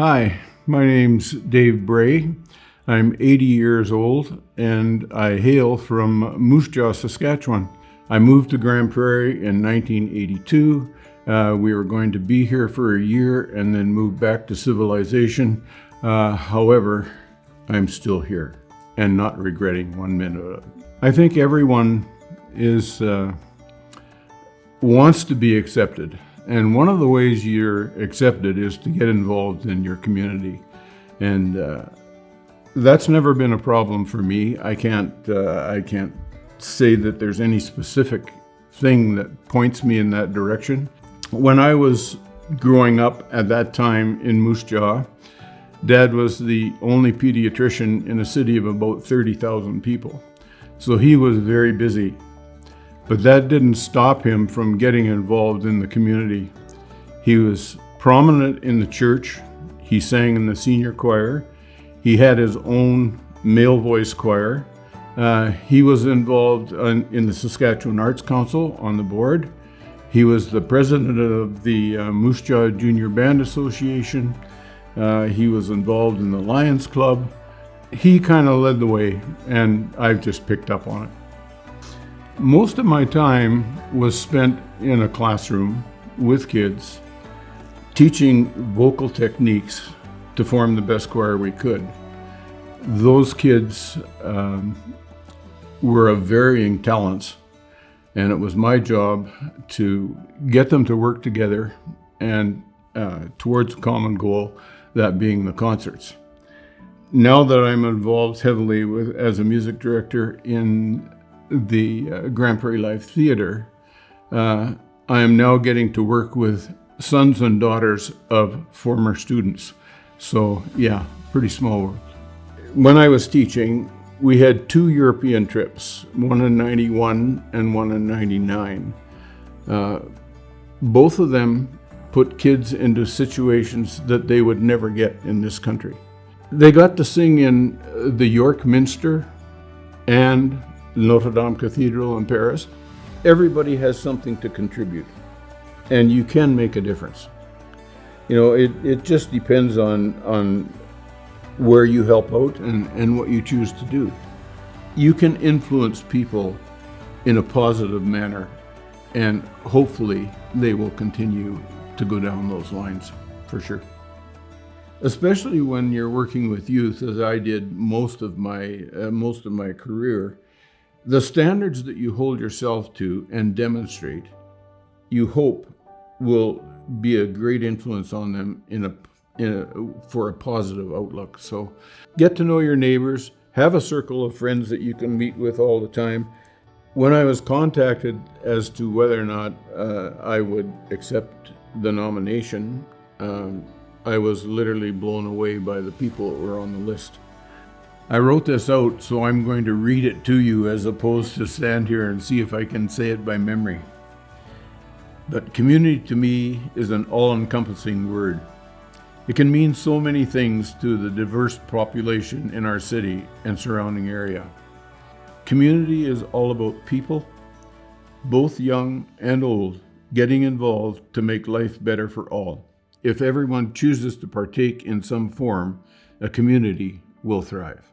Hi, my name's Dave Bray. I'm 80 years old and I hail from Moose Jaw, Saskatchewan. I moved to Grand Prairie in 1982. We were going to be here for a year and then move back to civilization. However, I'm still here and not regretting one minute of it. I think everyone wants to be accepted. And one of the ways you're accepted is to get involved in your community. And that's never been a problem for me. I can't say that there's any specific thing that points me in that direction. When I was growing up at that time in Moose Jaw, Dad was the only pediatrician in a city of about 30,000 people. So he was very busy. But that didn't stop him from getting involved in the community. He was prominent in the church. He sang in the senior choir. He had his own male voice choir. He was involved in the Saskatchewan Arts Council on the board. He was the president of the Moose Jaw Junior Band Association. He was involved in the Lions Club. He kind of led the way, and I've just picked up on it. Most of my time was spent in a classroom with kids, teaching vocal techniques to form the best choir we could. Those kids were of varying talents, and it was my job to get them to work together and towards a common goal, that being the concerts. Now that I'm involved heavily as a music director in the Grand Prairie Live Theatre, I am now getting to work with sons and daughters of former students. So yeah, pretty small world. When I was teaching, we had 2 European trips, one in 91 and one in 99. Both of them put kids into situations that they would never get in this country. They got to sing in the York Minster and Notre Dame Cathedral in Paris. Everybody has something to contribute, and you can make a difference. You know, it just depends on where you help out and what you choose to do. You can influence people in a positive manner, and hopefully they will continue to go down those lines, for sure. Especially when you're working with youth, as I did most of my career. The standards that you hold yourself to and demonstrate, you hope will be a great influence on them for a positive outlook. So get to know your neighbors, have a circle of friends that you can meet with all the time. When I was contacted as to whether or not I would accept the nomination, I was literally blown away by the people that were on the list. I wrote this out, so I'm going to read it to you as opposed to stand here and see if I can say it by memory. But community to me is an all-encompassing word. It can mean so many things to the diverse population in our city and surrounding area. Community is all about people, both young and old, getting involved to make life better for all. If everyone chooses to partake in some form, a community will thrive.